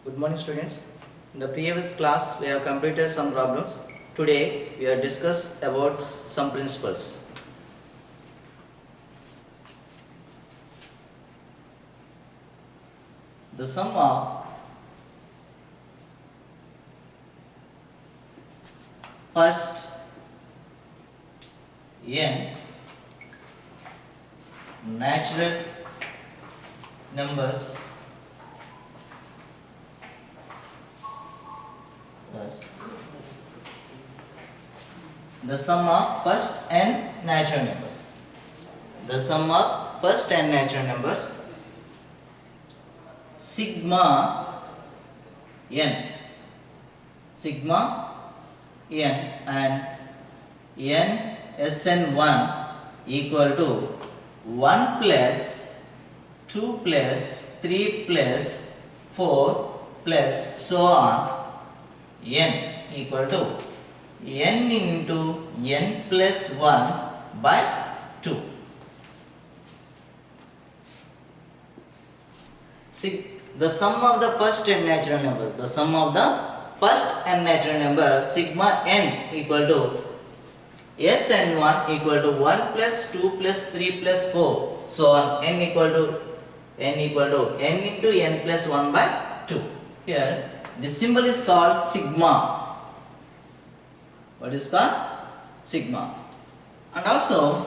Good morning students. In the previous class we have completed some problems. Today we are discuss about some principles. The sum of first n natural numbers plus the sum of first n natural numbers. The sum of first n natural numbers sigma n and n Sn1 equal to 1 plus 2 plus 3 plus 4 plus so on n equal to n into n plus 1 by 2. The sum of the first n natural numbers, the sum of the first n natural number sigma n equal to Sn1 equal to 1 plus 2 plus 3 plus 4 so on n equal to n into n plus 1 by 2. Here the symbol is called sigma. What is called? Sigma. And also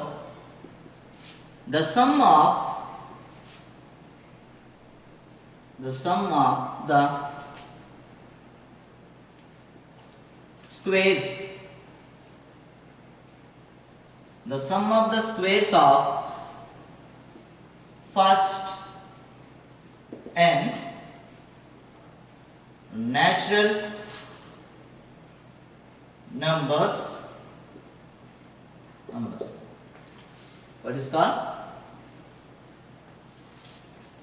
the sum of the squares, the sum of the squares of first n natural numbers. What is called?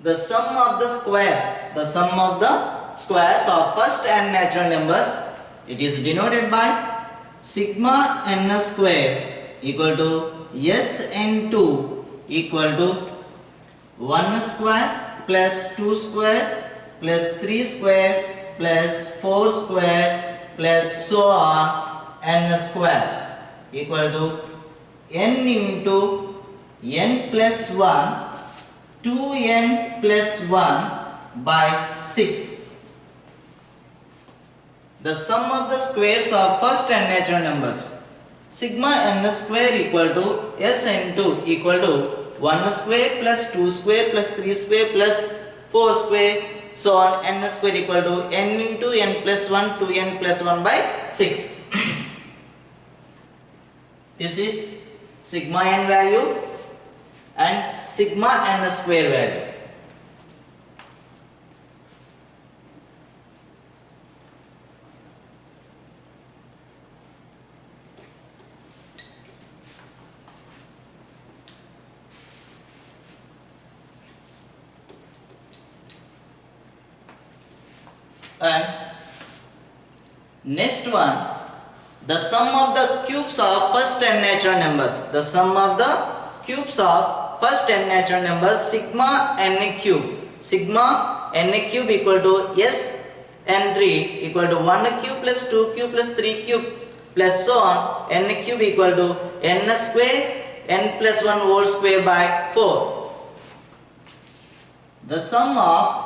The sum of the squares. The sum of the squares of first n natural numbers. It is denoted by sigma n square equal to Sn2 equal to 1 square plus 2 square plus 3 square plus 4 square plus so on n square equal to n into n plus 1 2n plus 1 by 6. The sum of the squares of first n natural numbers sigma n square equal to Sn2 equal to 1 square plus 2 square plus 3 square plus 4 square so on n square equal to n into n plus 1 2n plus 1 by 6. This is sigma n value and sigma n square value. And next one, the sum of the cubes of first n natural numbers. The sum of the cubes of first n natural numbers sigma n cube. Sigma n cube equal to Sn3 equal to 1 cube plus 2 cube plus 3 cube plus so on n cube equal to n square n plus 1 whole square by 4. The sum of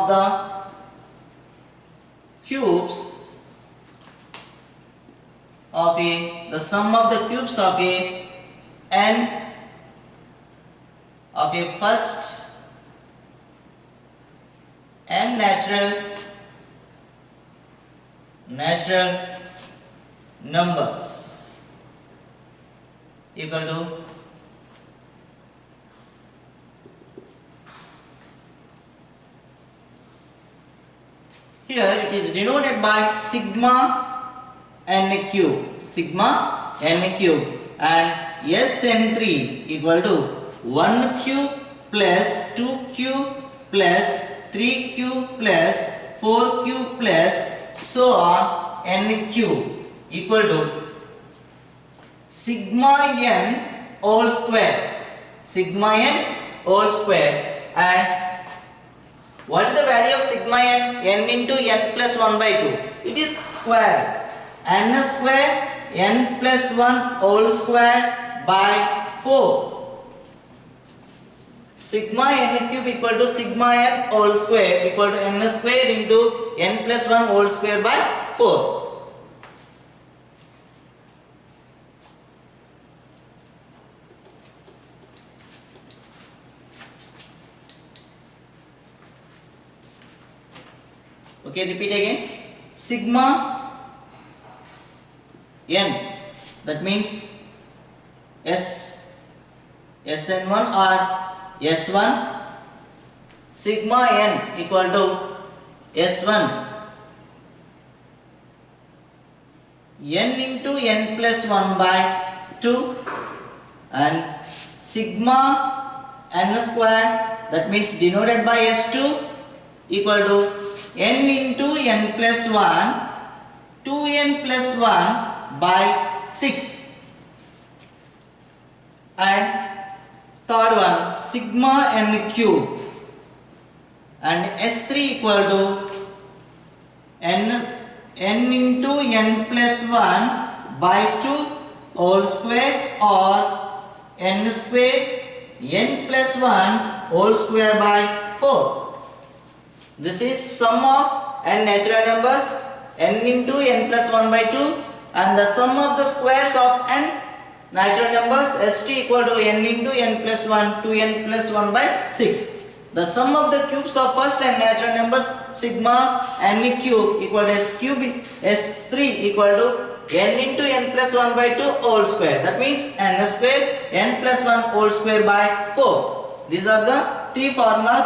the cubes of a first n natural numbers equal to here it is denoted by sigma n cube, and Sn3 equal to 1 cube plus 2 cube plus 3 cube plus 4 cube plus so on n cube equal to sigma n whole square, and What is the value of sigma n? N into n plus 1 by 2. It is square. N square n plus 1 whole square by 4. Sigma n cube equal to sigma n whole square equal to n square into n plus 1 whole square by 4. Okay, repeat again. Sigma n, that means Sn1 or S1. Sigma n equal to S1 n into n plus 1 by 2, and sigma n square, that means denoted by S2, equal to n into n plus 1, 2n plus 1 by 6. And third one, sigma n cube, and S3 equal to n into n plus 1 by 2 whole square, or n square n plus 1 whole square by 4. This is sum of n natural numbers, n into n plus 1 by 2, and the sum of the squares of n natural numbers, st equal to n into n plus 1, 2n plus 1 by 6. The sum of the cubes of first n natural numbers, sigma n cube equal to s cube, s3 equal to n into n plus 1 by 2 whole square. That means n square n plus 1 whole square by 4. These are the three formulas.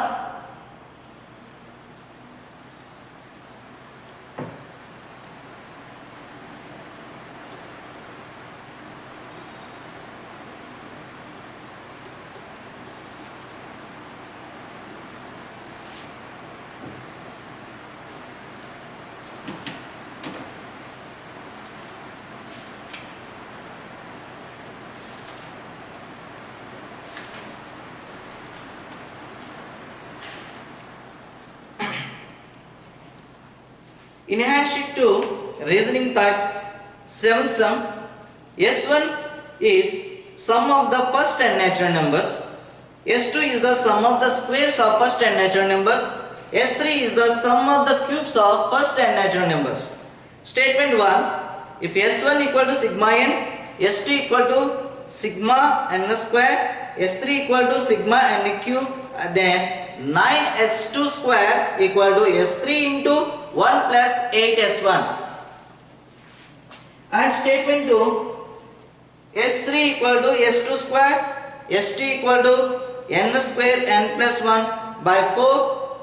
In hand sheet 2, reasoning type 7th sum, S1 is sum of the first n natural numbers, S2 is the sum of the squares of first n natural numbers, S3 is the sum of the cubes of first n natural numbers. Statement 1, if S1 equal to sigma n, S2 equal to sigma n square, S3 equal to sigma n cube, then 9s2 square equal to s3 into 1 plus 8s1. And statement 2, s3 equal to s2 square, s2 equal to n square n plus 1 by 4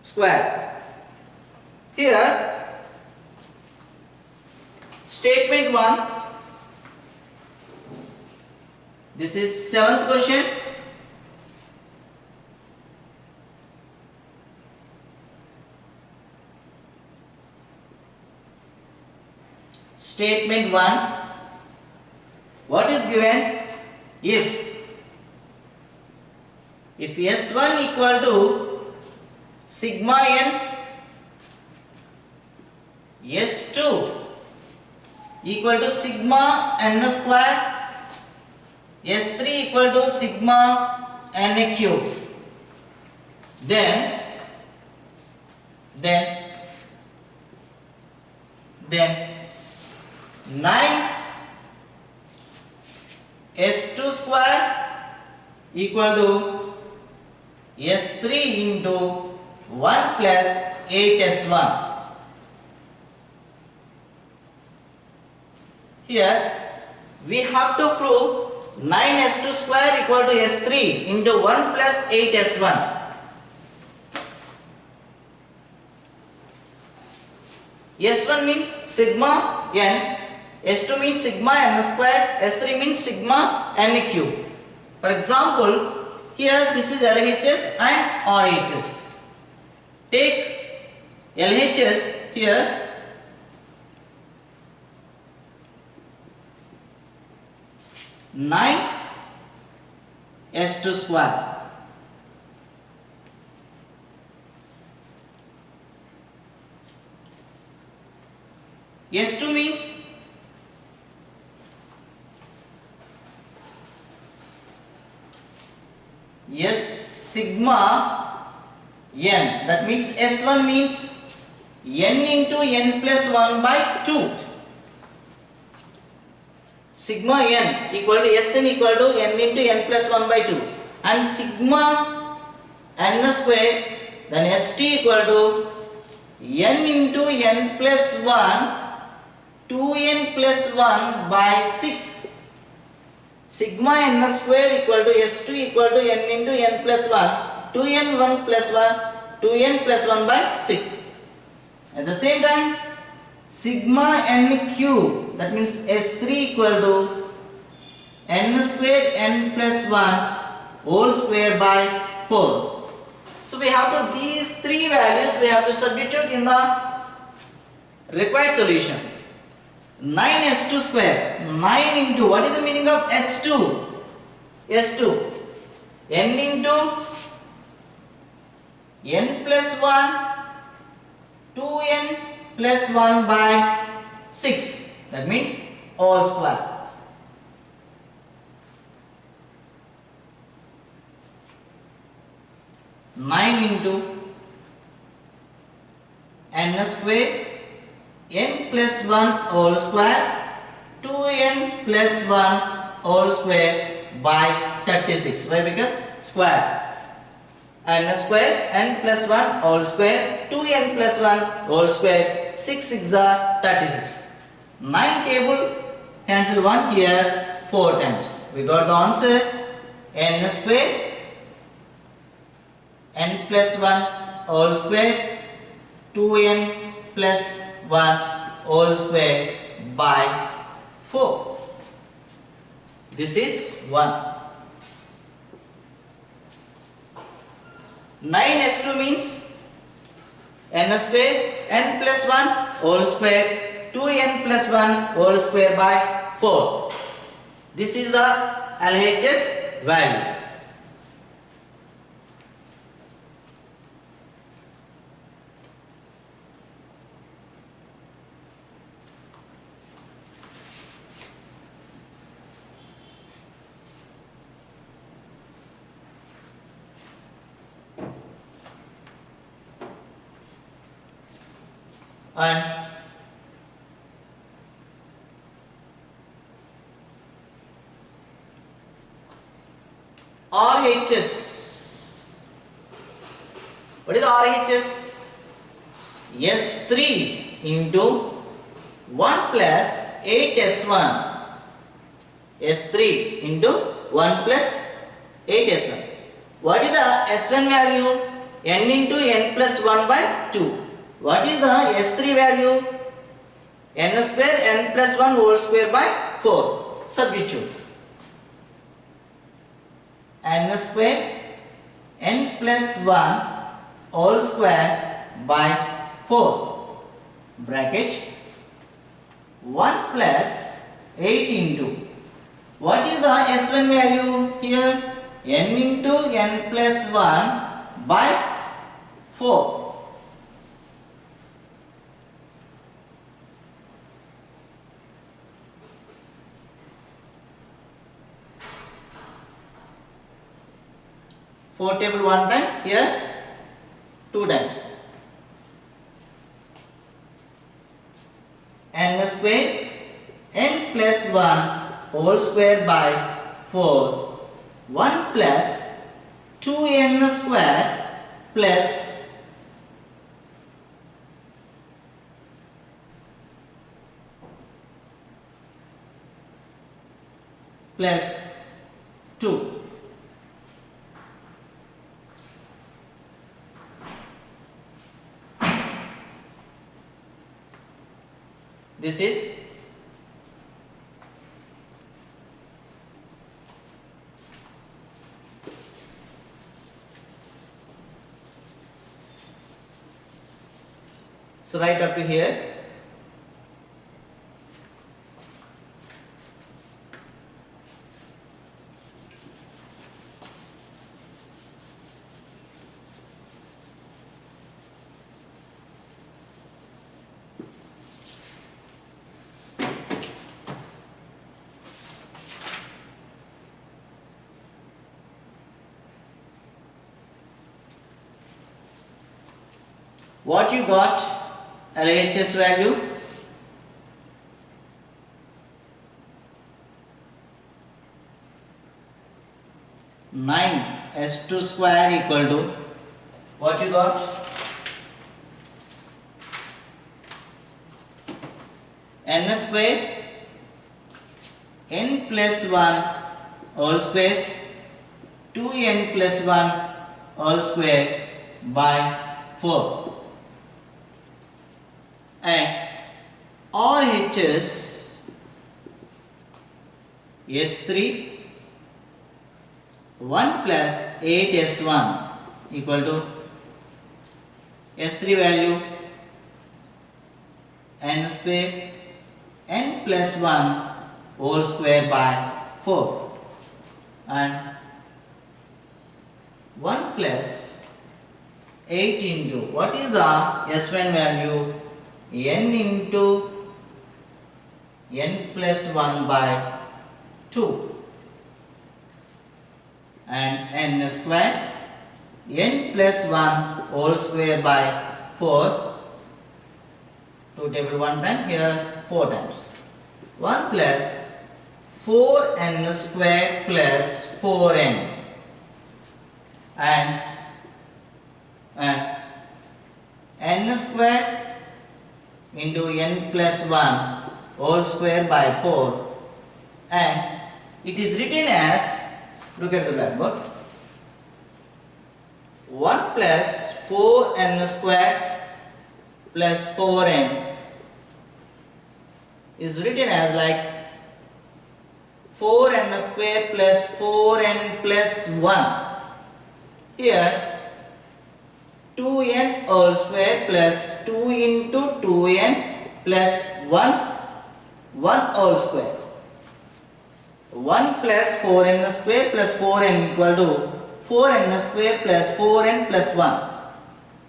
square. Here statement 1, this is 7th question. Statement 1, what is given? If S1 equal to sigma n, S2 equal to sigma n square, S3 equal to sigma n cube, then 9 s2 square equal to s3 into 1 plus 8s1. Here we have to prove 9s2 square equal to s3 into 1 plus 8s1. S1 means sigma n, S2 means sigma n square, S3 means sigma n cube. For example, here this is LHS and RHS. Take LHS here. Nine S2 square S2 means S sigma n. That means S1 means n into n plus 1 by 2. Sigma n equal to Sn equal to n into n plus 1 by 2. And sigma n square, then St equal to n into n plus 1, 2n plus 1 by 6. Sigma n square equal to S2 equal to n into n plus 1, 2n 1 plus 1, 2n plus 1 by 6. At the same time, sigma n cube, that means S3 equal to n square n plus 1 whole square by 4. So we have to, these three values we have to substitute in the required solution. 9s2 square, 9 into, what is the meaning of s2? S2, n into n plus 1, 2n plus 1 by 6. That means all square. Nine into n square n plus 1 whole square 2n plus 1 whole square by 36. Why? Because square. N square n plus 1 whole square 2n plus 1 whole square 6 6 are 36. 9 table cancel 1 here 4 times. We got the answer n square n plus 1 whole square 2n plus 1 whole square by 4. This is 1. 9s2 means n square n plus 1 whole square 2n plus 1 whole square by 4. This is the LHS value. And RHS. What is the RHS? S3 into 1 plus 8s1. S3 into 1 plus 8s1. What is the S1 value? N into n plus 1 by 2. What is the S3 value? N square n plus 1 whole square by 4. Substitute. N square n plus 1 whole square by 4. Bracket 1 plus 8 into. What is the S1 value here? N into n plus 1 by 4. 4 table 1 time, here 2 times. N square n plus 1 whole square by 4. 1 plus 2n square plus plus 2. This is so right up to here. What you got? LHS value? S2 square equal to what you got? N square n plus 1 whole square 2n plus 1 whole square by 4, and RHS S3 1 plus 8s1 equal to s3 value n square n plus 1 whole square by 4, and 1 plus 8 into what is the s1 value? N into n plus 1 by 2, and n square n plus 1 whole square by 4, 2 table 1 time, here 4 times, 1 plus 4n square plus 4n, and n square into n plus 1 whole square by 4, and it is written as, look at the blackboard, 1 plus 4n square plus 4n is written as like 4n square plus 4n plus 1. Here 2n whole square plus 2 into 2n plus 1 whole square. 1 plus 4n square plus 4n equal to 4n square plus 4n plus 1.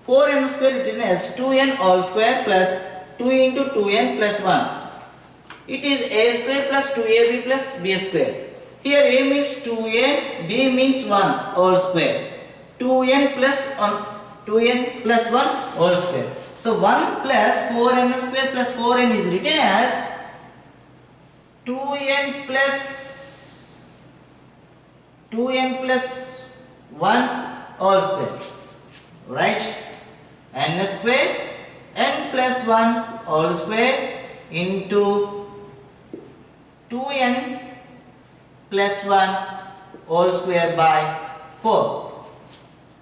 4n square written as 2n whole square plus 2 into 2n plus 1. It is a square plus 2ab plus b square. Here a means 2a, b means 1 whole square. 2n plus 1 whole square. So 1 plus 4n square plus 4n is written as 2n plus 1 whole square, right? N square n plus 1 whole square into 2n plus 1 whole square by 4.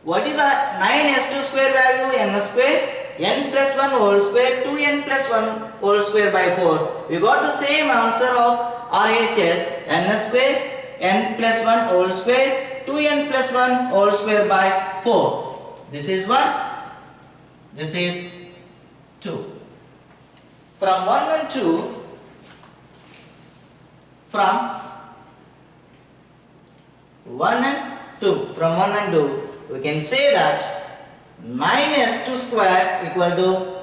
What is the 9s2 square value? N square n plus 1 whole square 2n plus 1 whole square by 4. We got the same answer of RHS, n square n plus 1 whole square 2n plus 1 whole square by 4. This is 1, this is 2. From 1 and 2, from 1 and 2, we can say that 9s2 square equal to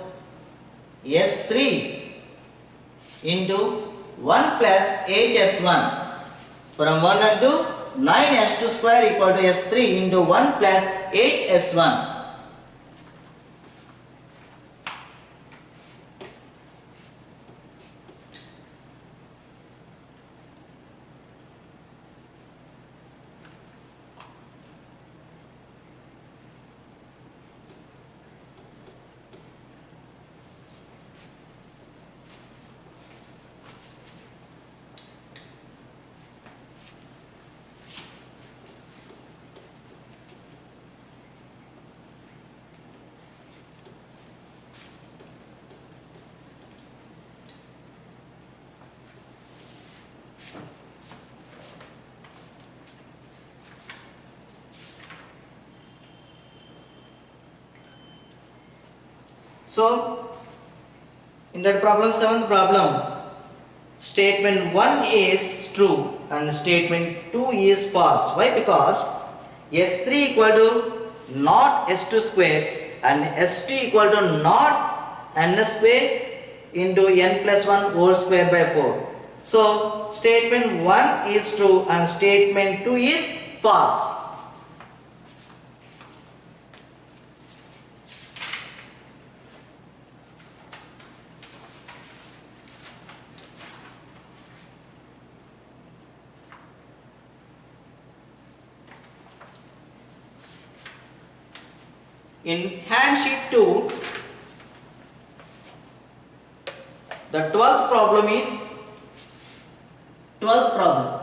s3 into 1 plus 8s1. From 1 and 2, 9s2 square equal to s3 into 1 plus 8s1. So, in that problem, 7th problem, statement 1 is true and statement 2 is false. Why? Because s3 equal to not s2 square and s2 equal to not n square into n plus 1 whole square by 4. So, statement 1 is true and statement 2 is false. in hand sheet 2, the 12th problem is 12th problem.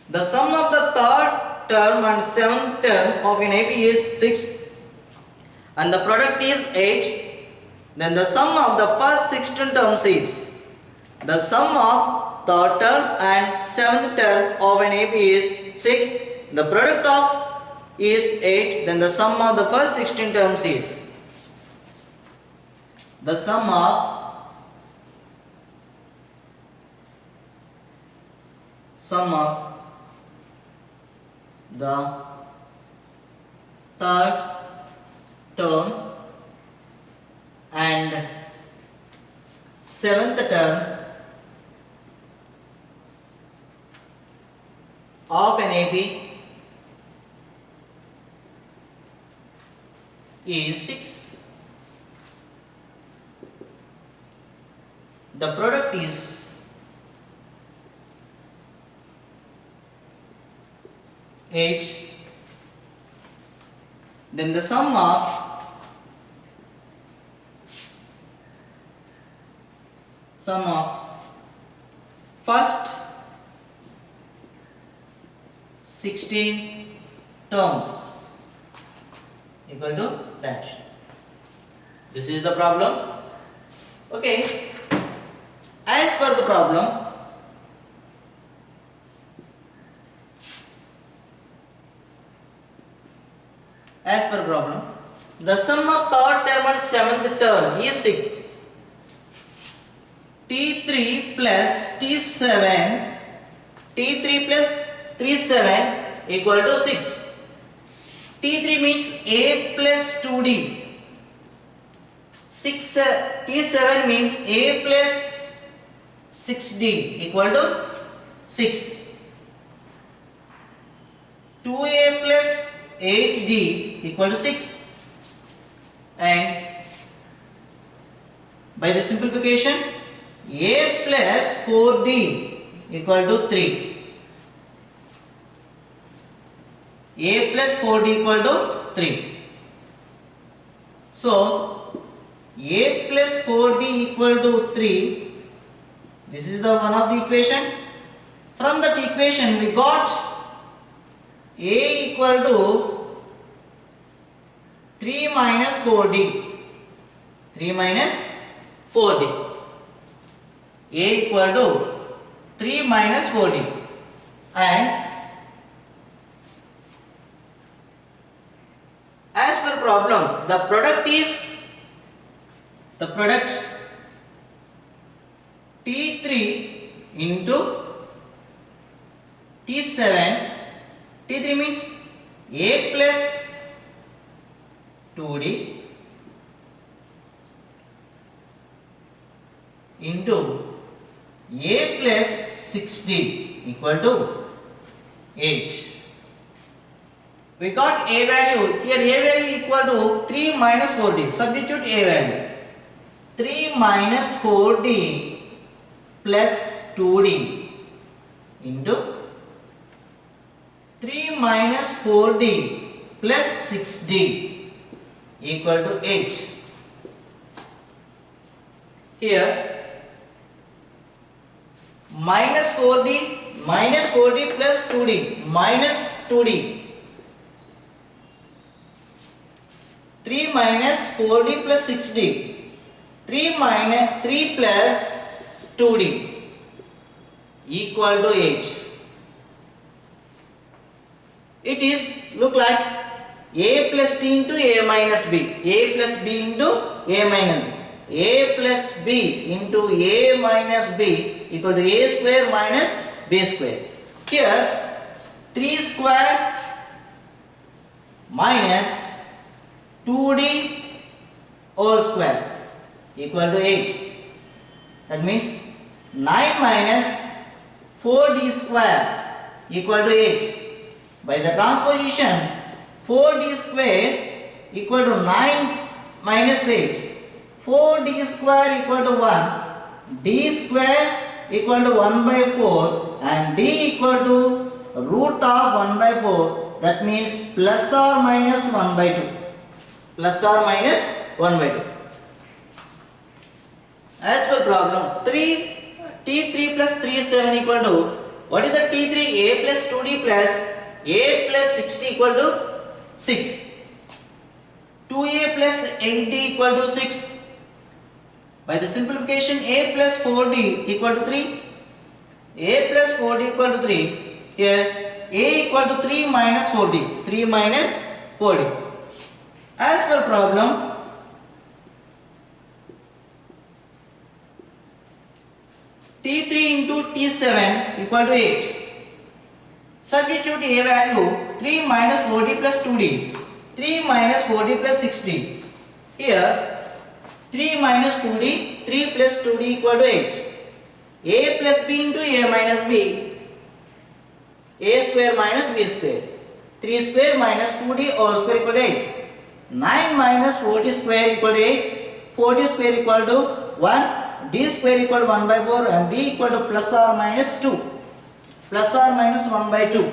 The sum of the third term and seventh term of an AP is 6 and the product is 8. Then the sum of the first 16 terms is, the sum of third term and seventh term of an AP is 6. The product of is 8. Then the sum of the first 16 terms is, the sum of the third term and seventh term of an AP is 6. The product is 8. Then the sum of first 16 terms equal to dash. This is the problem. Okay. As per the problem, the sum of third term and seventh term is 6. T3 plus T7 equal to 6. T3 means A plus 2D. T7 means A plus 6D equal to 6. 2A plus 8D equal to 6. And by the simplification, A plus 4D equal to 3. A plus 4D equal to 3. So, A plus 4D equal to 3. This is the one of the equation. From that equation we got A equal to 3 minus 4D. 3 minus 4D. A equal to 3 minus 4D. And as per problem, the product T3 into T7. T3 means A plus 2D into A plus 6D equal to 8. We got A value. Here A value equal to 3 minus 4D. Substitute A value. 3 minus 4D plus 2D into 3 minus 4D plus 6D equal to 8. Here minus 4D plus 2D minus 2D. 3 minus 4D plus 6D. 3 plus 2D equal to 8. It is look like A plus D into A minus B. A plus B into A minus B. A plus B into A minus B equal to A square minus B square. Here 3 square minus 2D whole square equal to 8. That means 9 minus 4D square equal to 8. By the transposition, 4D square equal to 9 minus 8. 4D square equal to 1. D square equal to 1 by 4 and D equal to root of 1 by 4. that means plus or minus 1 by 2. Plus or minus 1 by 2. As per problem, T3 plus 3 is 7 equal to, what is the T3? A plus 2D plus A plus 6D equal to 6. 2A plus 8D equal to 6. By the simplification, A plus 4D equal to 3. A plus 4D equal to 3. Here, A equal to 3 minus 4D. 3 minus 4D. As per problem, T3 into T7 equal to 8. Substitute A value 3 minus 4D plus 2D. 3 minus 4D plus 6D. Here 3 minus 2D, 3 plus 2D equal to 8. A plus B into A minus B. A square minus B square. 3 square minus 2D all square equal to 8. 9 minus 4D square equal to 8. 4D square equal to 1. D square equal to 1 by 4 and D equal to plus or minus 2. Plus or minus 1 by 2.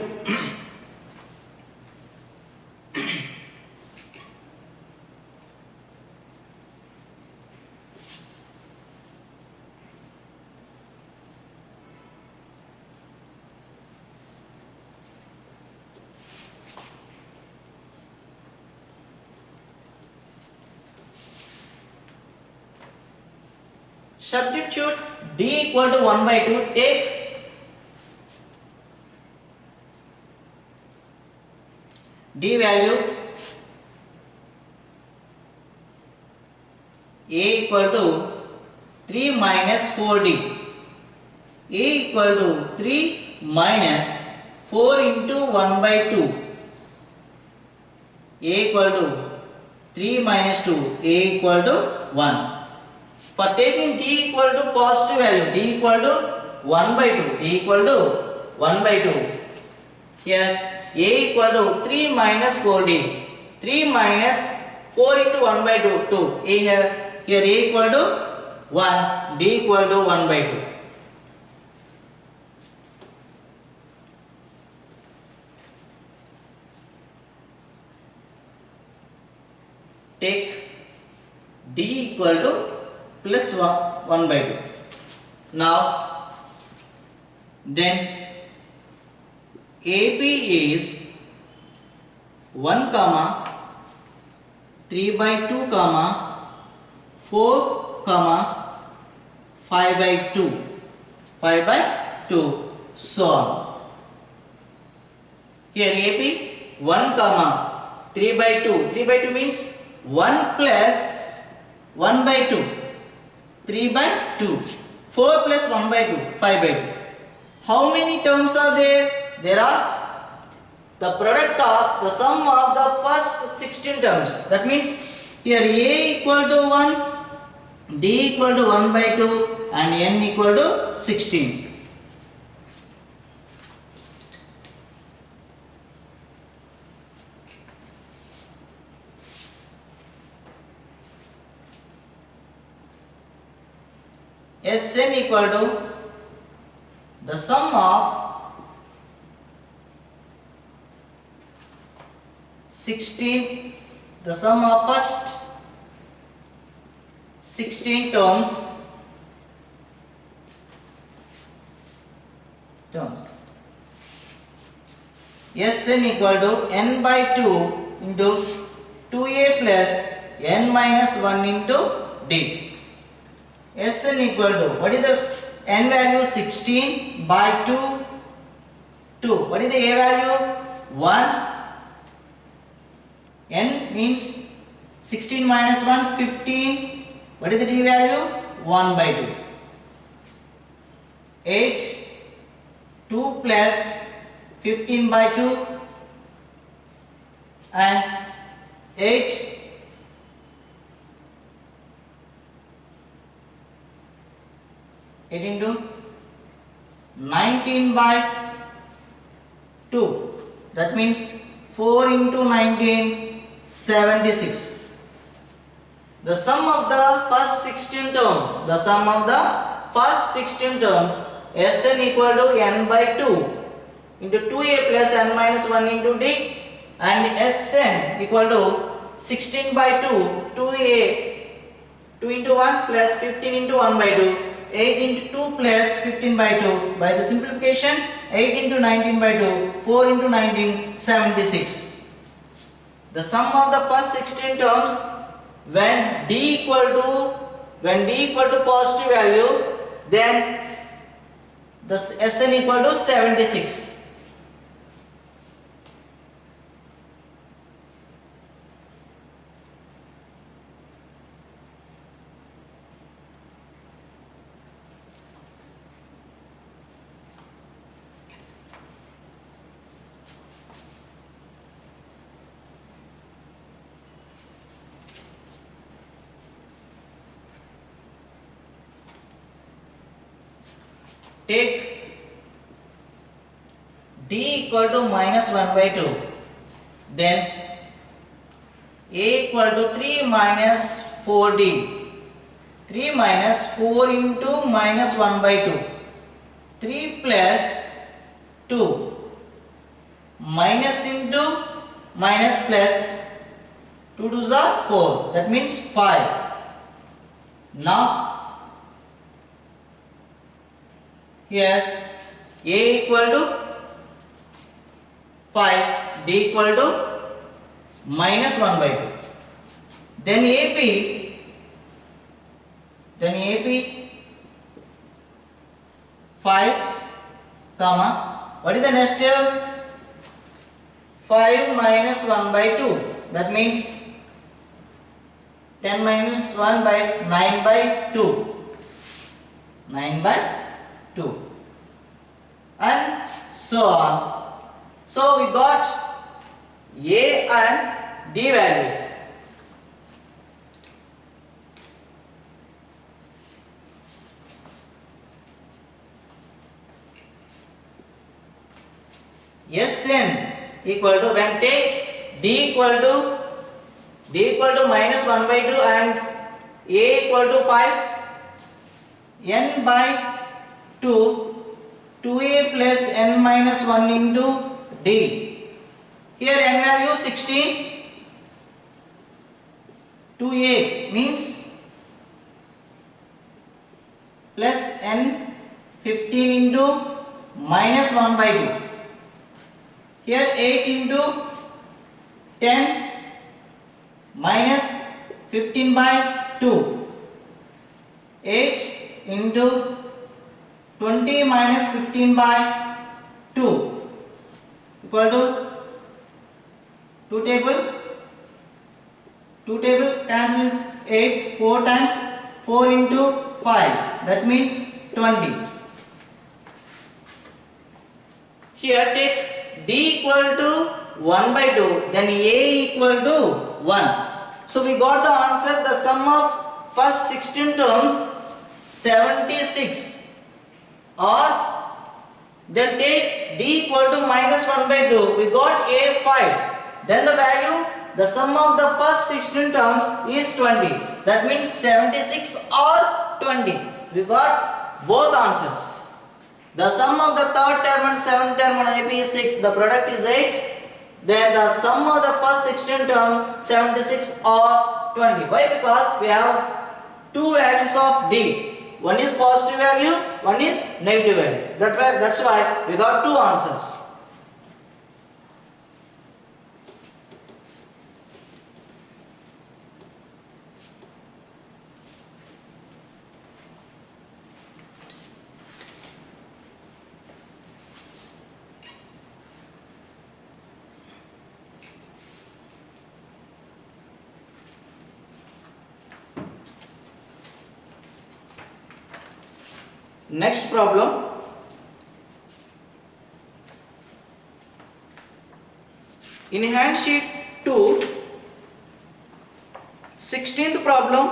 Substitute D equal to 1 by 2. Take D value A equal to 3 minus 4D. A equal to 3 minus 4 into 1 by 2. A equal to 3 minus 2. A equal to 1. For taking D equal to positive value, D equal to 1 by 2. D equal to 1 by 2. Here A equal to 3 minus 4D. 3 minus 4 into 1 by 2. 2. Here A equal to 1. D equal to 1 by 2. Take D equal to plus 1 by 2. Now, then AP is 1 comma 3 by 2 comma 4 comma 5 by 2. 5 by 2 so on. Here AP 1 comma 3 by 2. 3 by 2 means 1 plus 1 by 2. 3 by 2. 4 plus 1 by 2. 5 by 2. How many terms are there? There are the product of the sum of the first 16 terms. That means here A equal to 1, D equal to 1 by 2 and N equal to 16. Sn equal to the sum of 16, the sum of first 16 terms. Sn equal to n by 2 into 2a plus n minus 1 into d. Sn equal to, what is the n value? 16 by 2, 2. What is the a value? 1. N means 16 minus 1, 15. What is the d value? 1 by 2. 8. 2 plus 15 by 2 and 8. 8 into 19 by 2. That means 4 into 19, 76. The sum of the first 16 terms, Sn equal to n by 2. into 2a plus n minus 1 into d, and Sn equal to 16 by 2, 2a, 2 into 1 plus 15 into 1 by 2, 8 into 2 plus 15 by 2. By the simplification, 8 into 19 by 2, 4 into 19, 76. The sum of the first 16 terms when d equal to positive value, then the Sn equal to 76. Take d equal to minus 1 by 2, then a equal to 3 minus 4d, 3 minus 4 into minus 1 by 2, 3 plus 2, minus into minus plus, 2 to the 4, that means 5. Now here a equal to 5, d equal to minus 1 by 2. Then AP 5, comma, what is the next step? 5 minus 1 by 2, that means 10 minus 1 by 9 by 2, 9 by 2, and so on. So we got a and d values. Sn equal to, when take d equal to minus 1 by 2 and a equal to 5, n by 2, 2a plus n minus 1 into d. Here n value 16, 2a means plus n 15 into minus 1 by 2. Here 8 into 10 minus 15 by 2. 8 into 20 minus 15 by 2 equal to 2 table cancel 8 4 times, 4 into 5, that means 20. Here take d equal to 1 by 2, then a equal to 1. So we got the answer, the sum of first 16 terms 76, or then take d equal to minus 1 by 2, we got a 5, then the value, the sum of the first 16 terms is 20, that means 76 or 20. We got both answers. The sum of the third term and seventh term on AP is 6, the product is 8, then the sum of the first 16 term 76 or 20. Why? Because we have two values of d. One is positive value, one is negative value. That's why we got two answers. Next problem. In hand sheet 2, 16th problem,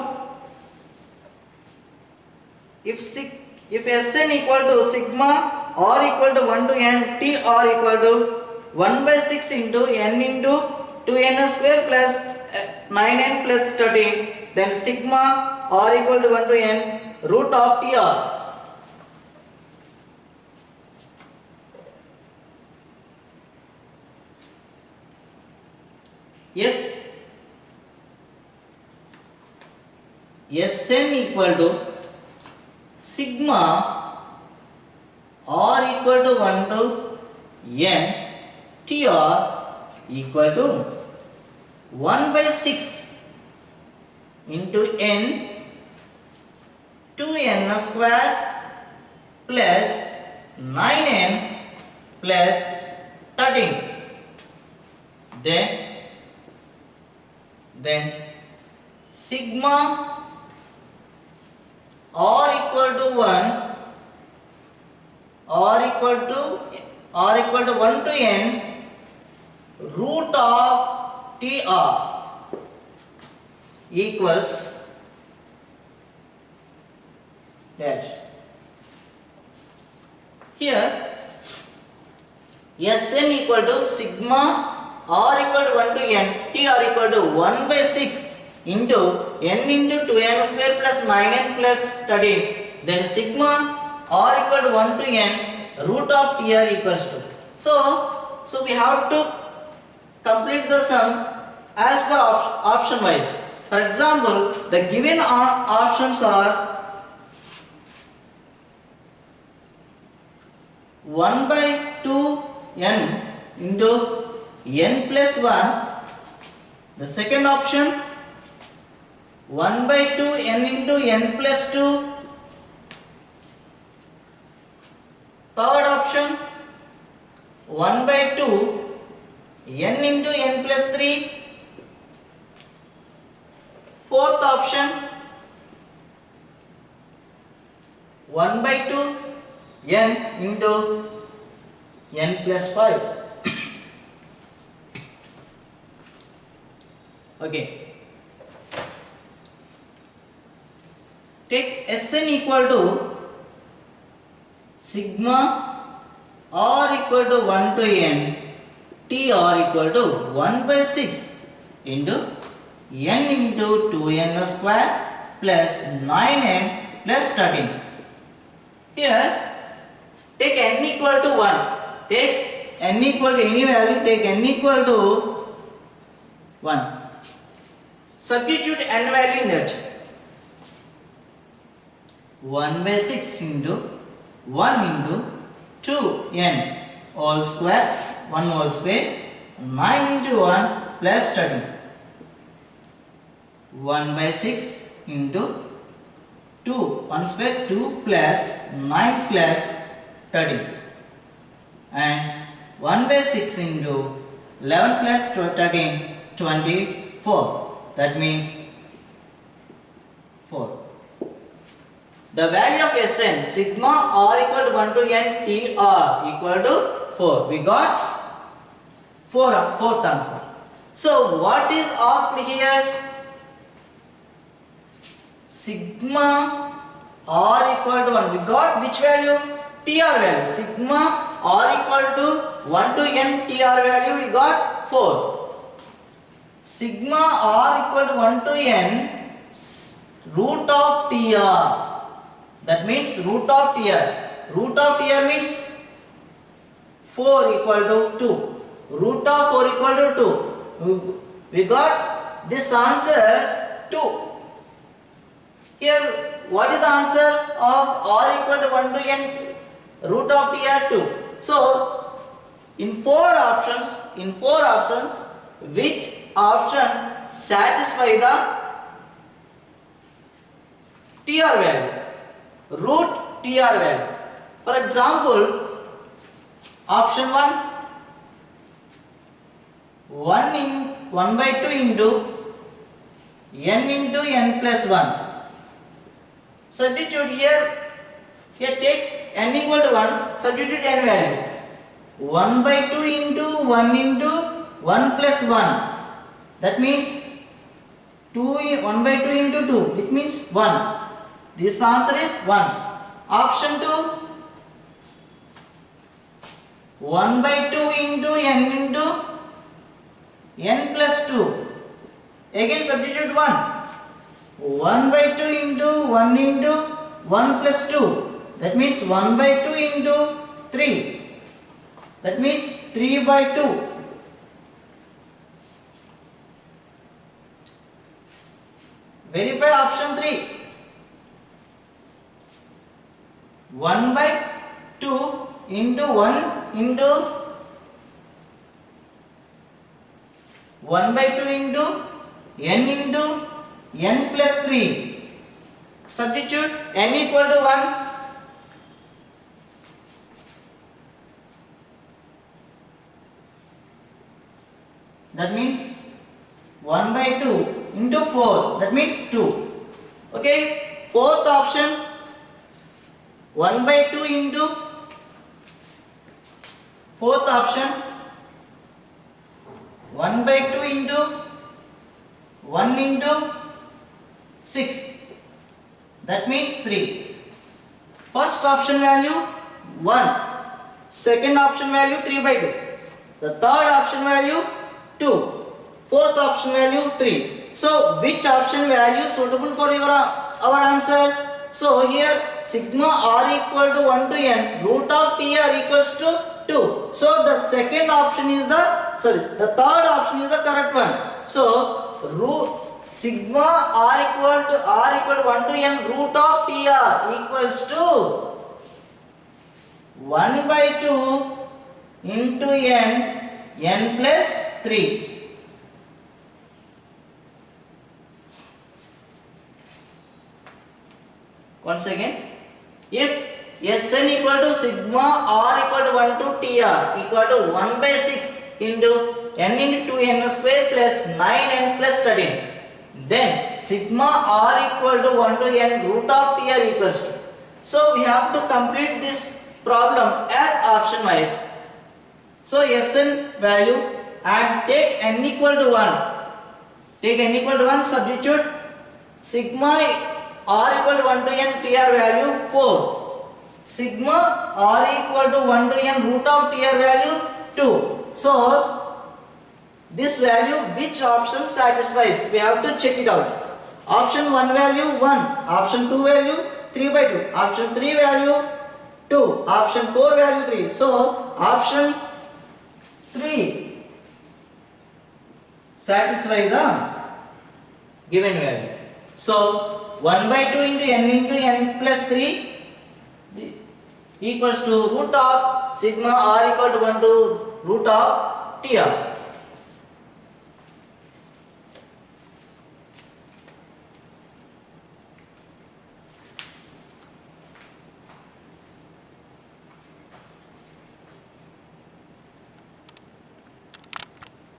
if Sn equal to sigma r equal to 1 to n t r equal to 1 by 6 into n into 2n square plus 9n plus 13, then sigma r equal to 1 to n root of tr. if Sn equal to sigma r equal to 1 to n Tr equal to 1 by 6 into n 2n square plus 9n plus 13. Then sigma r equal to 1 r equal to 1 to n root of Tr equals dash. Here Sn equal to sigma r equal to 1 to n Tr equal to 1 by 6 into n into 2n square plus 9n plus 13. Then sigma r equal to 1 to n root of Tr equals to. So we have to complete the sum as per option wise. For example, the given options are 1 by 2n into n plus 1. The second option 1 by 2n into n plus 2. Third option 1 by 2 n into n plus 3. Fourth option 1 by 2 n into n plus 5. Okay. Take Sn equal to sigma r equal to 1 to n Tr equal to 1 by 6 into n into 2n square plus 9n plus 13. Here take n equal to 1. Take n equal to any value. Take n equal to 1. Substitute n value in that. 1 by 6 into 1 into 2n all square 1 whole square 9 into 1 plus 13. 1 by 6 into 2 1 square 2 plus 9 plus 13 and 1 by 6 into 11 plus 13 24. That means 4. The value of Sn sigma r equal to 1 to n Tr equal to 4. We got fourth answer. So what is asked here? Sigma r equal to 1. We got which value? Tr value. Sigma r equal to 1 to n Tr value we got 4. Sigma r equal to 1 to n root of Tr. That means root of Tr. Root of Tr means 4 equal to 2. Root of 4 equal to 2. We got this answer 2. Here what is the answer of r equal to 1 to n root of Tr 2. So in four options which option satisfy the Tr value? Root Tr value. For example, option 1 by 2 into n into n plus 1. Substitute here take n equal to 1, substitute n value. 1 by 2 into 1 into 1 plus 1. That means 1 by 2 into 2. It means 1. This answer is 1. Option 2 1 by 2 into n into n plus 2. Again substitute 1. 1 by 2 into 1 into 1 plus 2. That means 1 by 2 into 3. That means 3 by 2. Verify option 3. 1 by 2 into 1 into 1 by 2 into n plus 3. Substitute n equal to 1. That means 1 by 2 into 4. That means 2. Okay. Fourth option. 1 by 2 into fourth option. 1 by 2 into 1 into 6. That means 3. First option value 1. Second option value 3 by 2. The third option value 2. Fourth option value 3. So which option value is suitable for our answer? So here sigma r equal to 1 to n root of tr equals to 2. So the second option is the third option is the correct one. So root sigma r equal to 1 to n root of tr equals to 1 by 2 into n plus 3. Once again, if Sn equal to sigma r equal to 1 to tr equal to 1 by 6 into n into n square plus 9n plus 13, then sigma r equal to 1 to n root of tr equals to. So we have to complete this problem as option wise. So Sn value and take n equal to 1. Take n equal to 1, substitute sigma r equal to 1 to n tr value 4. Sigma r equal to 1 to n root of tr value 2. So this value which option satisfies? We have to check it out. Option 1 value 1. Option 2 value 3 by 2. Option 3 value 2. Option 4 value 3. So option 3 satisfy the given value. So 1 by 2 into n plus 3 equals to root of sigma r equal to 1 to root of tr.